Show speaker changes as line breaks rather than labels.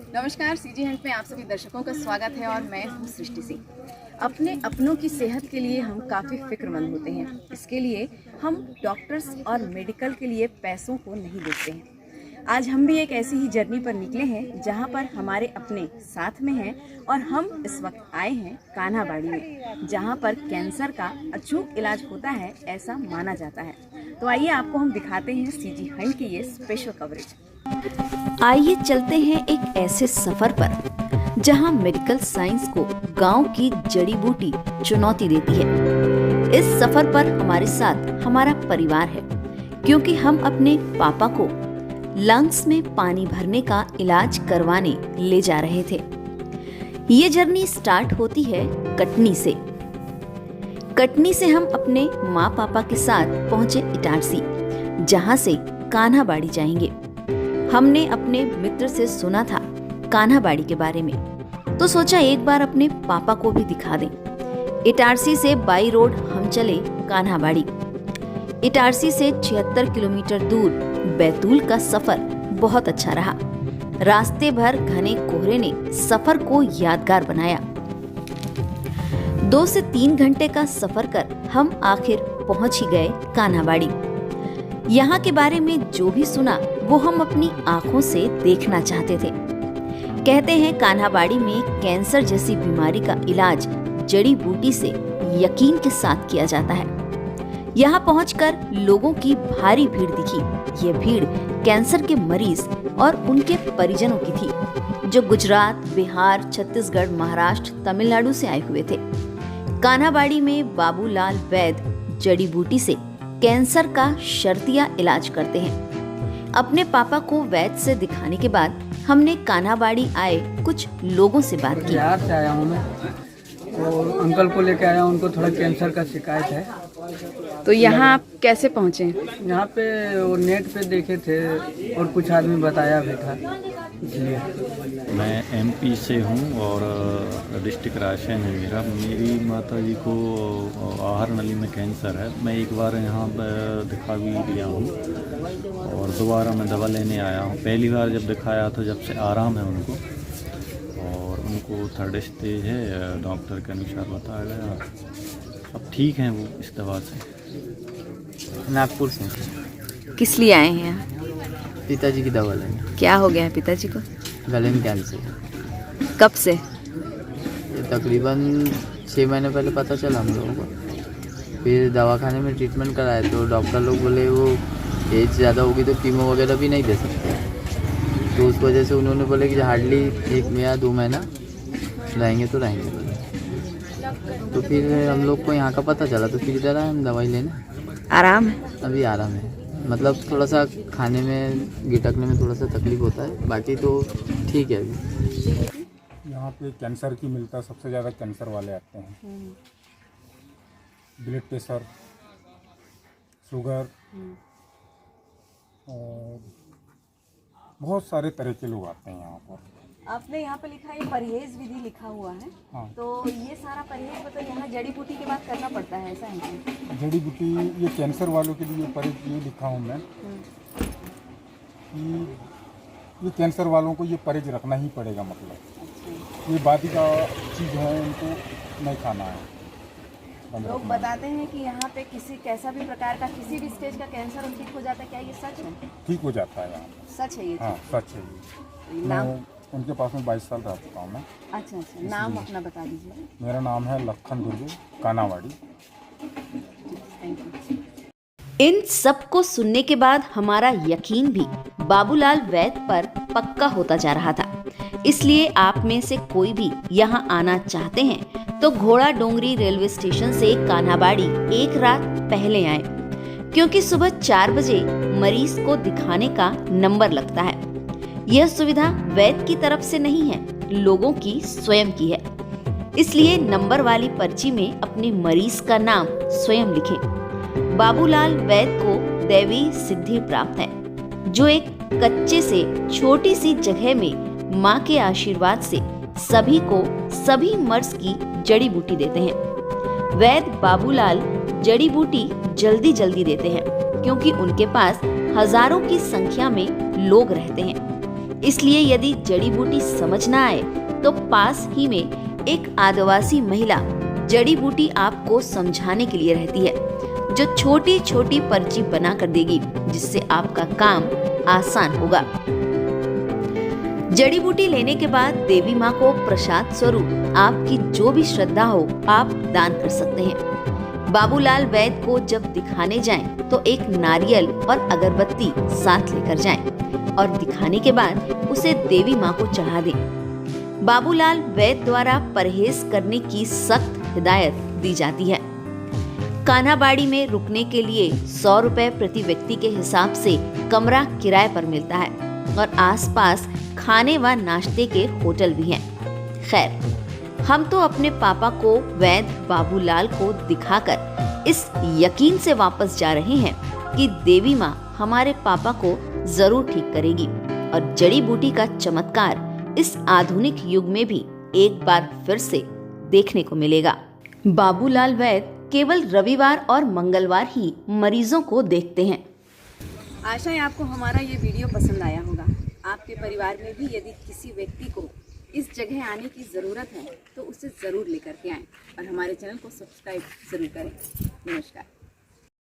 नमस्कार, CG Hunt में आप सभी दर्शकों का स्वागत है और मैं हूं सृष्टि सिंह। अपने अपनों की सेहत के लिए हम काफ़ी फिक्रमंद होते हैं। इसके लिए हम डॉक्टर्स और मेडिकल के लिए पैसों को नहीं देखते हैं। आज हम भी एक ऐसी ही जर्नी पर निकले हैं जहां पर हमारे अपने साथ में हैं और हम इस वक्त आए हैं कान्हाबाड़ी में, जहां पर कैंसर का अचूक इलाज होता है ऐसा माना जाता है। तो आइए आपको हम दिखाते हैं सीजी हंट की ये स्पेशल कवरेज।
आइए चलते हैं एक ऐसे सफर पर जहां मेडिकल साइंस को गांव की जड़ी बूटी चुनौती देती है। इस सफर पर हमारे साथ हमारा परिवार है, क्योंकि हम अपने पापा को लंग्स में पानी भरने का इलाज करवाने ले जा रहे थे। ये जर्नी स्टार्ट होती है कटनी से। कटनी से हम अपने माँ पापा के साथ पहुंचे इटारसी, जहां से कान्हाबाड़ी जाएंगे। हमने अपने मित्र से सुना था कान्हाबाड़ी के बारे में, तो सोचा एक बार अपने पापा को भी दिखा दें। इटारसी से बाई रोड हम चले कान्हाबाड़ी। इटारसी से 76 किलोमीटर दूर बैतूल का सफर बहुत अच्छा रहा। रास्ते भर घने कोहरे ने सफर को यादगार बनाया। 2 से 3 घंटे का सफर कर हम आखिर पहुंच ही गए कान्हाबाड़ी। यहाँ के बारे में जो भी सुना वो हम अपनी आंखों से देखना चाहते थे। कहते हैं कान्हाबाड़ी में कैंसर जैसी बीमारी का इलाज जड़ी बूटी से यकीन के साथ किया जाता है। यहाँ पहुंचकर लोगों की भारी भीड़ दिखी। ये भीड़ कैंसर के मरीज और उनके परिजनों की थी, जो गुजरात, बिहार, छत्तीसगढ़, महाराष्ट्र, तमिलनाडु से आए हुए थे। कान्हाबाड़ी में बाबूलाल वैद्य जड़ी बूटी से कैंसर का शर्तिया इलाज करते हैं। अपने पापा को वैद्य से दिखाने के बाद हमने कान्हाबाड़ी आए कुछ लोगों से बात की।
बिहार से आया हूँ मैं, तो अंकल को लेके आया हूँ। उनको थोड़ा कैंसर का शिकायत है।
तो यहाँ आप कैसे पहुँचे?
यहाँ पे वो नेट पे देखे थे और कुछ आदमी बताया भी था, इसलिए।
मैं एमपी से हूँ और डिस्ट्रिक्ट रायसेन है मेरा। मेरी माता जी को आहार नली में कैंसर है। मैं एक बार यहाँ दिखा भी लिया हूँ और दोबारा मैं दवा लेने आया हूँ। पहली बार जब दिखाया तो जब से आराम है उनको, और उनको 3rd स्टेज है, डॉक्टर के अनुसार बताया गया। अब ठीक हैं वो इस दवा से।
नागपुर से।
किस लिए आए हैं यहाँ?
पिताजी की दवा लेने।
क्या हो गया है पिताजी को?
गले में कैंसर।
कब से?
ये तकरीबन 6 महीने पहले पता चला हम लोगों को। फिर दवाखाने में ट्रीटमेंट कराए तो डॉक्टर लोग बोले वो एज ज़्यादा होगी तो कीमो वगैरह भी नहीं दे सकते। तो उस वजह से उन्होंने बोले कि हार्डली 1 या 2 महीना रहेंगे तो रहेंगे। तो फिर हम लोग को यहाँ का पता चला तो फिर इधर आए हम दवाई लेने।
आराम है?
अभी आराम है, मतलब थोड़ा सा खाने में गिटकने में थोड़ा सा तकलीफ होता है, बाकी तो ठीक है अभी।
यहाँ पे कैंसर की मिलता है, सबसे ज़्यादा कैंसर वाले आते हैं। ब्लड प्रेशर, शुगर और बहुत सारे तरह के लोग आते हैं यहाँ पर।
आपने यहाँ पे लिखा है परहेज विधि लिखा हुआ है।
हाँ।
तो ये सारा परहेज मतलब यहाँ जड़ी बूटी के बाद करना पड़ता है, ऐसा है क्या?
जड़ी बूटी ये कैंसर वालों के लिए परहेज ये लिखा हूँ मैं कि ये कैंसर वालों को ये परहेज रखना ही पड़ेगा। मतलब ये बादी का चीज़ है, उनको नहीं खाना है।
लोग बताते हैं कि यहाँ पे किसी कैसा भी प्रकार का किसी भी स्टेज का कैंसर और ठीक हो जाता है, क्या ये सच है?
ठीक हो जाता है यहाँ पर।
सच है ये?
हाँ सच है ये।
नाम?
मैं उनके पास में 22 साल रह चुका हूँ मैं।
अच्छा, नाम अपना बता दीजिए।
मेरा नाम है लखन दुर्गे, कान्हाबाड़ी।
Thank you.
इन सब को सुनने के बाद हमारा यकीन भी बाबूलाल वैद्य पर पक्का होता जा रहा था। इसलिए आप में से कोई भी यहाँ आना चाहते हैं तो घोड़ा डोंगरी रेलवे स्टेशन से कान्हाबाड़ी एक रात पहले आए, क्योंकि सुबह 4 बजे मरीज को दिखाने का नंबर लगता है। यह सुविधा वैद्य की तरफ से नहीं है, लोगों की स्वयं की है। इसलिए नंबर वाली पर्ची में अपने मरीज का नाम स्वयं लिखें। बाबूलाल वैद्य को दैवी सिद्धि प्राप्त है, जो एक कच्चे से छोटी सी जगह में माँ के आशीर्वाद से सभी को सभी मर्ज की जड़ी बूटी देते हैं। वैद्य बाबूलाल जड़ी बूटी जल्दी जल्दी देते हैं, क्योंकि उनके पास हजारों की संख्या में लोग रहते हैं। इसलिए यदि जड़ी बूटी समझ ना आए तो पास ही में एक आदिवासी महिला जड़ी बूटी आपको समझाने के लिए रहती है, जो छोटी छोटी पर्ची बना कर देगी, जिससे आपका काम आसान होगा। जड़ी बूटी लेने के बाद देवी माँ को प्रसाद स्वरूप आपकी जो भी श्रद्धा हो आप दान कर सकते हैं। बाबूलाल वैद्य को जब दिखाने जाएं तो एक नारियल और अगरबत्ती साथ लेकर जाएं और दिखाने के बाद उसे देवी माँ को चढ़ा दें। बाबूलाल वैद्य द्वारा परहेज करने की सख्त हिदायत दी जाती है। कान्हाबाड़ी में रुकने के लिए 100 रुपए प्रति व्यक्ति के हिसाब से कमरा किराए पर मिलता है और आसपास खाने व नाश्ते के होटल भी हैं। खैर, हम तो अपने पापा को वैद्य बाबूलाल को दिखाकर इस यकीन से वापस जा रहे हैं कि देवी माँ हमारे पापा को जरूर ठीक करेगी और जड़ी बूटी का चमत्कार इस आधुनिक युग में भी एक बार फिर से देखने को मिलेगा। बाबूलाल वैद्य केवल रविवार और मंगलवार ही मरीजों को देखते हैं।
आशा है आपको हमारा ये वीडियो पसंद आया होगा। आपके परिवार में भी यदि किसी व्यक्ति को इस जगह आने की ज़रूरत है तो उसे ज़रूर लेकर के आएँ और हमारे चैनल को सब्सक्राइब ज़रूर करें। नमस्कार।